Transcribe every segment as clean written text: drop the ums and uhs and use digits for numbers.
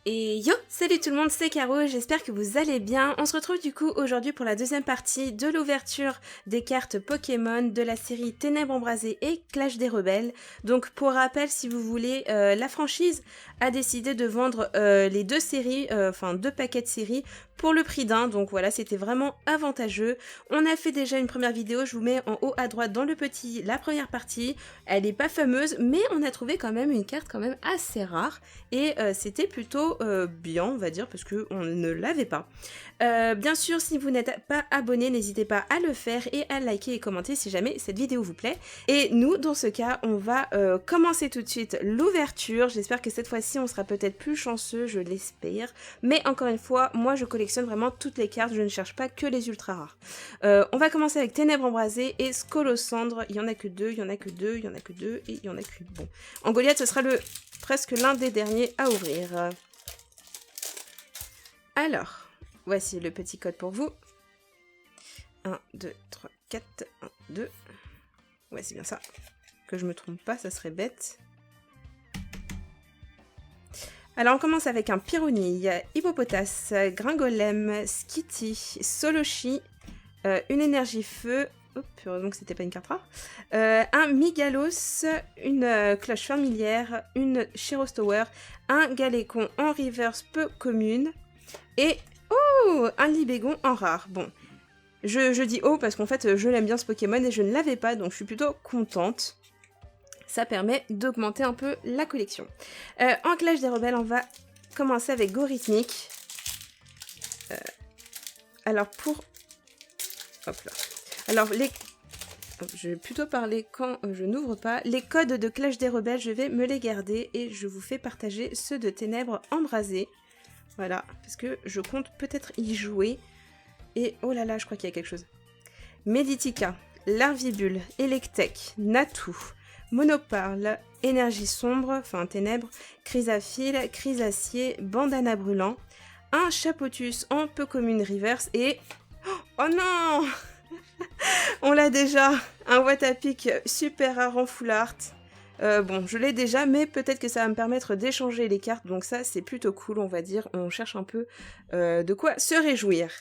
Et yo, salut tout le monde, c'est Caro, j'espère que vous allez bien. On se retrouve du coup aujourd'hui pour la deuxième partie de l'ouverture des cartes Pokémon de la série Ténèbres Embrasées et Clash des Rebelles. Donc pour rappel, si vous voulez, la franchise a décidé de vendre les deux séries, enfin deux paquets de séries pour le prix d'un. Donc voilà, c'était vraiment avantageux. On a fait déjà une première vidéo, je vous mets en haut à droite dans le petit la première partie. Elle n'est pas fameuse, mais on a trouvé quand même une carte quand même assez rare. Et c'était plutôt bien, on va dire, parce qu'on ne l'avait pas. Bien sûr, si vous n'êtes pas abonné, n'hésitez pas à le faire et à liker et commenter si jamais cette vidéo vous plaît. Et nous, dans ce cas, on va commencer tout de suite l'ouverture. J'espère que cette fois-ci, on sera peut-être plus chanceux, je l'espère. Mais encore une fois, moi, je collectionne vraiment toutes les cartes, je ne cherche pas que les ultra rares. On va commencer avec Ténèbres Embrasées et Scolosandre. Il y en a que deux, il y en a que deux, il y en a que deux et il y en a que... Bon. En Goliath, ce sera presque l'un des derniers à ouvrir. Alors, voici le petit code pour vous. 1, 2, 3, 4, 1, 2. Ouais, c'est bien ça. Que je me trompe pas, ça serait bête. Alors, on commence avec un Pyronille, Hippopotas, Gringolem, Skitty, Soloshi, une énergie feu. Oups, heureusement que c'était pas une carte rare. Un Migalos, une cloche familière, une Chirostower, un Galécon en reverse peu commune et un Libégon en rare. Bon, je dis parce qu'en fait je l'aime bien ce Pokémon et je ne l'avais pas, donc je suis plutôt contente. Ça permet d'augmenter un peu la collection. En Clash des Rebelles, on va commencer avec Gorithmic. Alors pour... Hop là. Alors je vais plutôt parler quand je n'ouvre pas. Les codes de Clash des Rebelles, je vais me les garder et je vous fais partager ceux de Ténèbres Embrasées. Voilà, parce que je compte peut-être y jouer. Et oh là là, je crois qu'il y a quelque chose. Meditica, Larvibule, Electek, Natou, Monoparle, Énergie Sombre, enfin Ténèbres, Chrysaphile, Chrysacier, Bandana Brûlant, un Chapotus en peu commune reverse et... Oh non on l'a déjà, un Watapic super rare en full art. Bon, je l'ai déjà, mais peut-être que ça va me permettre d'échanger les cartes, donc ça c'est plutôt cool, on va dire. On cherche un peu de quoi se réjouir.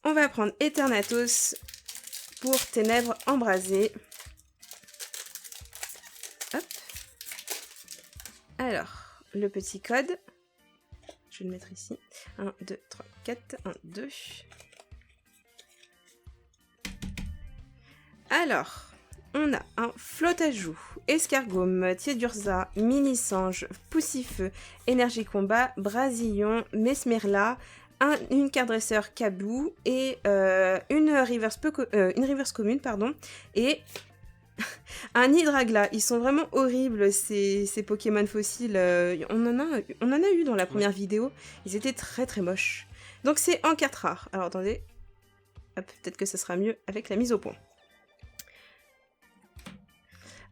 On va prendre Eternatus pour Ténèbres Embrasées. Hop. Alors, le petit code. Je vais le mettre ici. 1, 2, 3, 4, 1, 2. Alors, on a un Flottajoux, Escargome, Tiedurza, Mini-Sange, Poussifeu, Énergie Combat, Brasillon, Mesmerla, une carte dresseur Kabou et une reverse commune, pardon, et un Hydragla. Ils sont vraiment horribles ces Pokémon fossiles. On en a eu dans la première vidéo. Ils étaient très très moches. Donc c'est en 4 rares. Alors attendez, peut-être que ce sera mieux avec la mise au point.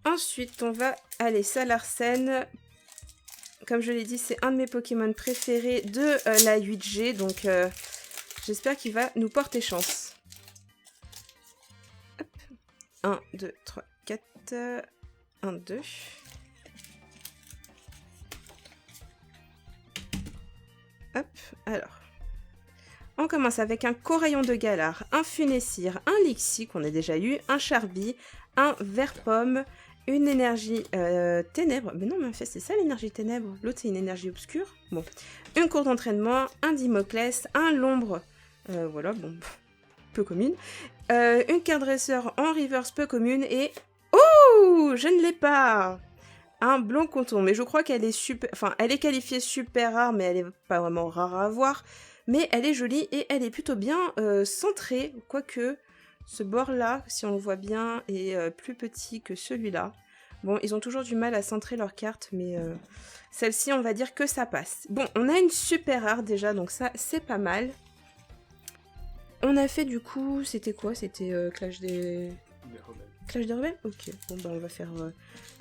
Ensuite, on va aller Salarsen. Comme je l'ai dit, c'est un de mes Pokémon préférés de la 8G. Donc, j'espère qu'il va nous porter chance. Hop. 1, 2, 3, 4. 1, 2. Hop. Alors. On commence avec un Coraillon de Galar, un Funessir, un Lixie qu'on a déjà eu, un Charby, un Vert-Pomme, une énergie ténèbres. Mais non, mais en fait, c'est ça l'énergie ténèbres. L'autre, c'est une énergie obscure. Bon. Une cour d'entraînement, un Dimoclès, un Lombre. Voilà, bon, peu commune. Une carte dresseur en reverse peu commune et... Oh, je ne l'ai pas. Un Blanc Contour, mais je crois qu'elle est super... Enfin, elle est qualifiée super rare, mais elle est pas vraiment rare à avoir. Mais elle est jolie et elle est plutôt bien centrée, quoique ce bord-là, si on le voit bien, est plus petit que celui-là. Bon, ils ont toujours du mal à centrer leurs cartes, mais celle-ci, on va dire que ça passe. Bon, on a une super rare déjà, donc ça, c'est pas mal. On a fait du coup, c'était quoi? C'était Clash des Rebelles. Clash des Rebelles? Ok, bon bah on va faire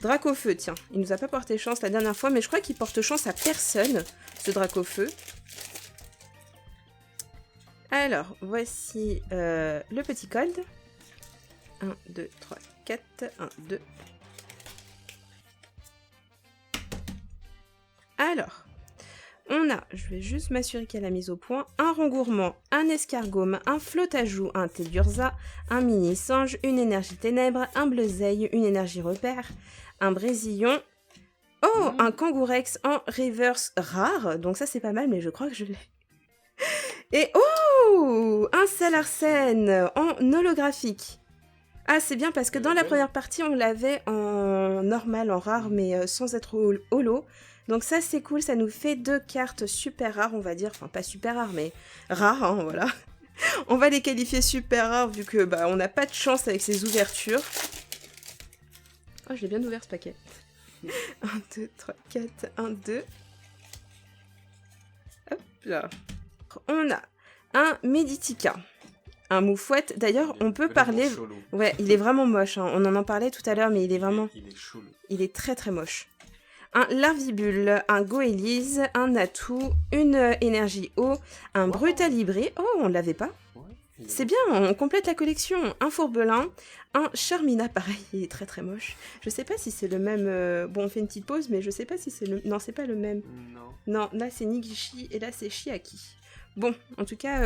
Dracofeu, tiens. Il nous a pas porté chance la dernière fois, mais je crois qu'il porte chance à personne, ce Dracofeu. Alors, voici le petit code. 1, 2, 3, 4, 1, 2. Alors, on a, je vais juste m'assurer qu'elle a mise au point, un rengourement, un escargome, un flotte-à-joux, un Tedurza, un mini-singe, une énergie ténèbres, un bleuzeil, une énergie repère, un brésillon. Oh, un kangourex en reverse rare. Donc ça, c'est pas mal, mais je crois que je l'ai. Et oh, un Salarsène en holographique. Ah, c'est bien parce que dans la première partie, on l'avait en normal, en rare, mais sans être holo. Donc ça, c'est cool, ça nous fait 2 cartes super rares, on va dire. Enfin, pas super rares, mais rares, hein, voilà. On va les qualifier super rares, vu que bah, on n'a pas de chance avec ces ouvertures. Oh, je l'ai bien ouvert, ce paquet. 1, 2, 3, 4, 1, 2. Hop là. On a un Meditica. Un moufouette. D'ailleurs, on peut parler... Chelou. Ouais, il est vraiment moche. Hein. On en parlait tout à l'heure, mais il est vraiment... Il est chelou. Il est très très moche. Un Larvibule, un Goélise, un Atout, une énergie eau, un Brutalibré. Oh, on l'avait pas. Ouais, C'est bien, on complète la collection. Un Fourbelin, un Charmina, pareil, il est très très moche. Je sais pas si c'est le même... Bon, on fait une petite pause, mais je sais pas si c'est le... Non, c'est pas le même. Non. Non, là c'est Nigishi et là c'est Chiaki. Bon, en tout cas,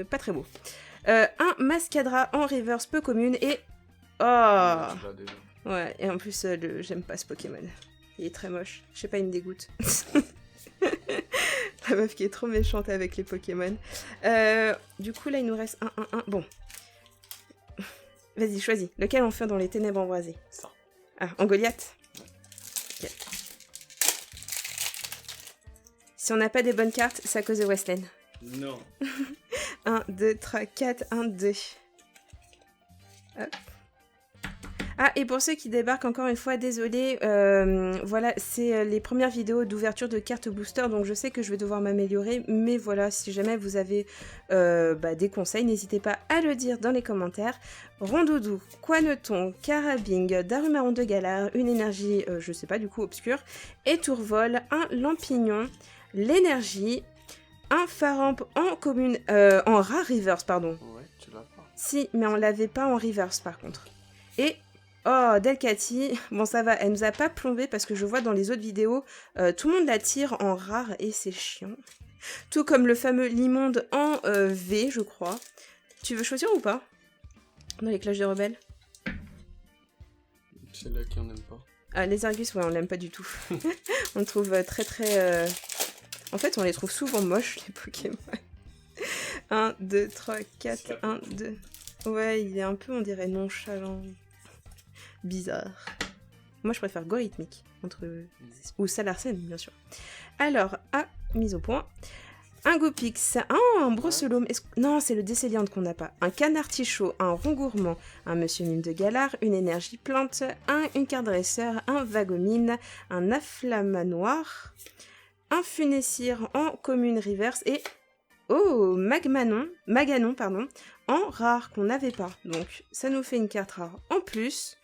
pas très beau. Un Mascadra en reverse peu commune et... Oh Ah, tu l'as déjà. Ouais, et en plus, j'aime pas ce Pokémon. Il est très moche. Je sais pas, il me dégoûte. La meuf qui est trop méchante avec les Pokémon. Du coup, là, il nous reste un. Bon. Vas-y, choisis. Lequel on fait dans les ténèbres embrasées? Ça. Ah, en Goliath? Ok. Si on n'a pas des bonnes cartes, c'est à cause de Westland. Non. 1, 2, 3, 4, 1, 2. Hop. Ah, et pour ceux qui débarquent, encore une fois, désolé, voilà, c'est les premières vidéos d'ouverture de cartes booster, donc je sais que je vais devoir m'améliorer, mais voilà, si jamais vous avez des conseils, n'hésitez pas à le dire dans les commentaires. Rondoudou, Quaneton, Carabing, Darumaron de Galar, une énergie, je sais pas, du coup, obscure, et Tourvol, un Lampignon, l'énergie, un Faramp en commune, en rare reverse, pardon. Ouais, tu l'as pas. Si, mais on l'avait pas en reverse, par contre. Et... Oh, Delcati, bon ça va, elle nous a pas plombé parce que je vois dans les autres vidéos, tout le monde la tire en rare et c'est chiant. Tout comme le fameux Limonde en V, je crois. Tu veux choisir ou pas? Dans les cloches des rebelles? C'est là qu'on n'aime pas. Ah, les Argus, ouais, on l'aime pas du tout. On le trouve très très... En fait, on les trouve souvent moches, les Pokémon. 1, 2, 3, 4, 1, 2... Ouais, il est un peu, on dirait, nonchalant. Bizarre. Moi, je préfère Gorithmique. Ou Salarsène, bien sûr. Alors, mise au point. Un Gopix. Un Brosselome. Non, c'est le Décéliante qu'on n'a pas. Un Canartichaud, un Rongourmand, un Monsieur Mime de Galar, une énergie plante, une carte dresseur, un Vagomine, un Afflamanoir, un Funessir en commune reverse et... Oh, Maganon, pardon, en rare qu'on n'avait pas. Donc, ça nous fait une carte rare en plus.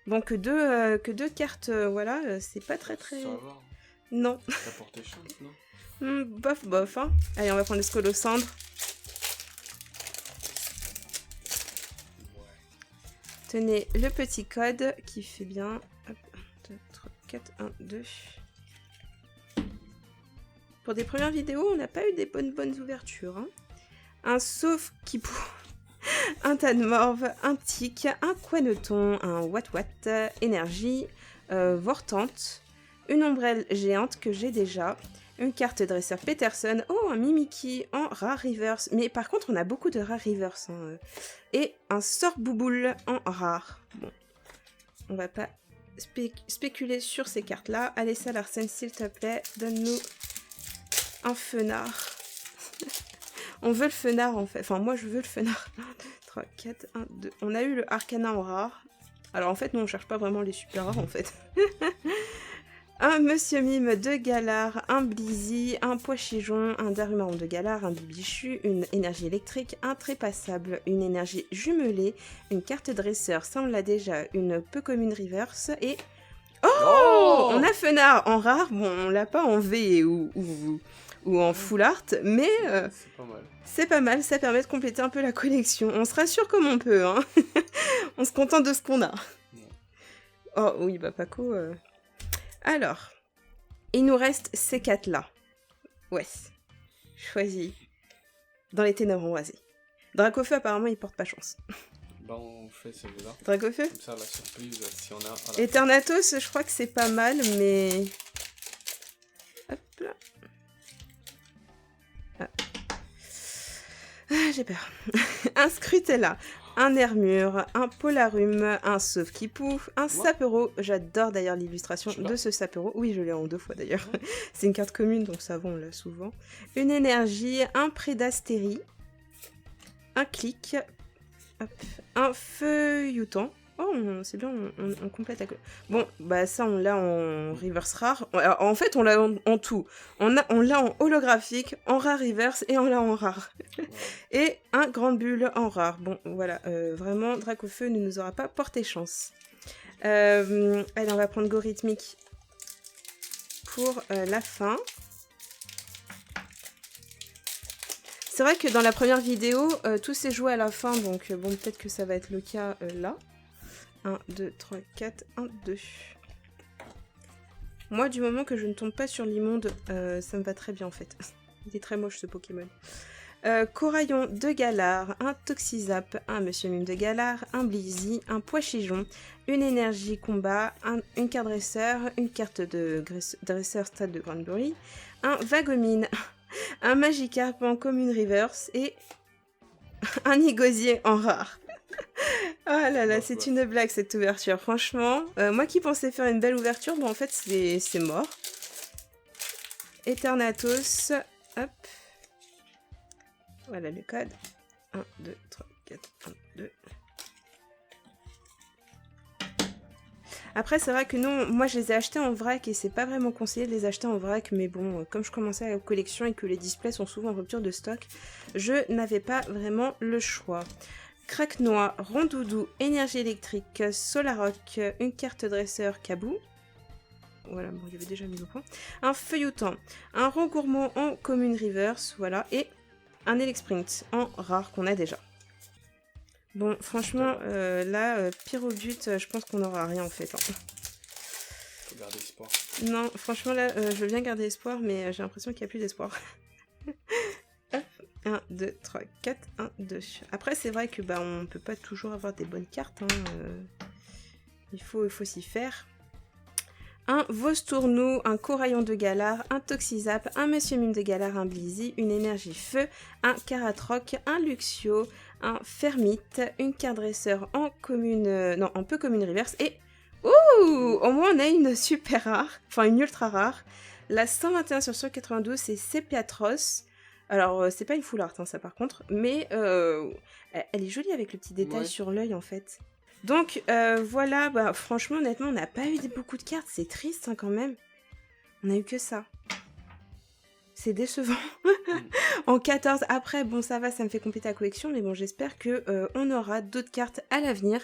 Bon, que deux cartes, voilà, c'est pas très très... Ça va. Non. T'as porté chance, non? Bof, bof, hein. Allez, on va prendre le Scolosandre. Ouais. Tenez le petit code qui fait bien... Hop, 2, 3, 4, 1, 2... Pour des premières vidéos, on n'a pas eu des bonnes ouvertures. Hein. Un sauf qui un Tadmorve, un Tic, un Quaneton, un Watwat, énergie, Vortante, une ombrelle géante que j'ai déjà, une carte dresseur Peterson, oh un Mimikyu en rare reverse, mais par contre on a beaucoup de rare reverse, hein, et un Sorbouboule en rare. Bon, on va pas spéculer sur ces cartes là. Allez Salarsène, s'il te plaît, donne-nous un Fenard. On veut le Fenard en fait. Enfin, moi je veux le Fenard. 1, 2, 3, 4, 1, 2. On a eu le Arcana en rare. Alors en fait, nous on cherche pas vraiment les super rares en fait. Un Monsieur Mime de Galar, un Blizzy, un Poichijon, un Darumaron de Galar, un Bibichu, une énergie électrique, un Trépassable, une énergie jumelée, une carte dresseur, ça on l'a déjà, une peu commune reverse et... Oh, on a Fenard en rare. Bon, on l'a pas en V ou en full art, mais C'est pas mal. c'est pas mal, ça permet de compléter un peu la collection. On se rassure comme on peut, hein. On se contente de ce qu'on a. Ouais. Oh oui, bah Paco... Alors, il nous reste ces 4 là. Ouais. Choisis. Dans les ténèbres embrasées. Dracofeu, apparemment, il porte pas chance. Bah, on fait celui-là. Dracofeu? Comme ça, la surprise, si on a. Eternatus, je crois que c'est pas mal, mais. Hop là. Ah, j'ai peur. Un Scrutella, un Hermure, un Polarum, un Sauve-qui-Poux, un Sapero. J'adore d'ailleurs l'illustration de ce Sapero. Oui, je l'ai en 2 fois d'ailleurs. C'est une carte commune, donc ça va, on l'a souvent. Une énergie, un Prédastérie, un Clic, hop, un Feuilleton. Oh, c'est bien, on complète la... Bon, bah ça, on l'a en reverse rare. En fait, on l'a en tout. On l'a en holographique, en rare reverse et on l'a en rare. Ouais. Et un Grande Bulle en rare. Bon, voilà, vraiment, Dracofeu ne nous aura pas porté chance. Allez, on va prendre Gorhythmique pour la fin. C'est vrai que dans la première vidéo, tout s'est joué à la fin, donc bon, peut-être que ça va être le cas là. 1, 2, 3, 4, 1, 2. Moi, du moment que je ne tombe pas sur l'immonde, ça me va très bien en fait. Il est très moche ce Pokémon. Coraillon de Galar, un Toxizap, un Monsieur Mime de Galar, un Blizzy, un Poichigeon, une énergie combat, une carte dresseur, une carte de dresseur stade de Granbury, un Vagomine, un Magikarp en commune reverse et un Igosier en rare. Oh là là, c'est une blague cette ouverture, franchement. Moi qui pensais faire une belle ouverture, bon en fait c'est mort. Eternatus, hop. Voilà le code. 1, 2, 3, 4, 1, 2. Après c'est vrai que non, moi je les ai achetés en vrac et c'est pas vraiment conseillé de les acheter en vrac, mais bon, comme je commençais la collection et que les displays sont souvent en rupture de stock, je n'avais pas vraiment le choix. Craque-noix, Rondoudou, énergie électrique, Solaroc, une carte dresseur Kabou. Voilà, bon, il y avait déjà mis au point. Un Feuilleton, un Rongourmand en commune reverse, voilà, et un Elexprint en rare qu'on a déjà. Bon, franchement, là, pire au but, je pense qu'on n'aura rien en fait. Hein. Faut garder espoir. Non, franchement, là, je veux bien garder espoir, mais j'ai l'impression qu'il n'y a plus d'espoir. 1, 2, 3, 4, 1, 2. Après, c'est vrai que bah, on peut pas toujours avoir des bonnes cartes. Hein, il faut s'y faire. Un Vostournou, un Coraillon de Galar, un Toxizap, un Monsieur Mime de Galar, un Blizzy, une énergie feu, un Karatroc, un Luxio, un Fermite, une carte dresseur en commune... non, en peu commune reverse. Et... ouh, au moins, on a une super rare. Enfin, une ultra rare. La 121 sur 192, c'est Sepiatros. Alors, c'est pas une full art, hein, ça par contre, mais elle est jolie avec le petit détail sur l'œil en fait. Donc voilà, bah, franchement, honnêtement, on n'a pas eu beaucoup de cartes, c'est triste hein, quand même. On a eu que ça. C'est décevant. En 14, après, bon, ça va, ça me fait compléter la collection, mais bon, j'espère qu'on aura d'autres cartes à l'avenir.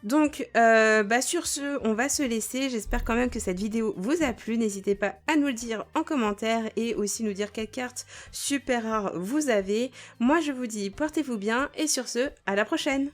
Donc, bah sur ce, on va se laisser. J'espère quand même que cette vidéo vous a plu. N'hésitez pas à nous le dire en commentaire et aussi nous dire quelle carte super rare vous avez. Moi, je vous dis portez-vous bien et sur ce, à la prochaine!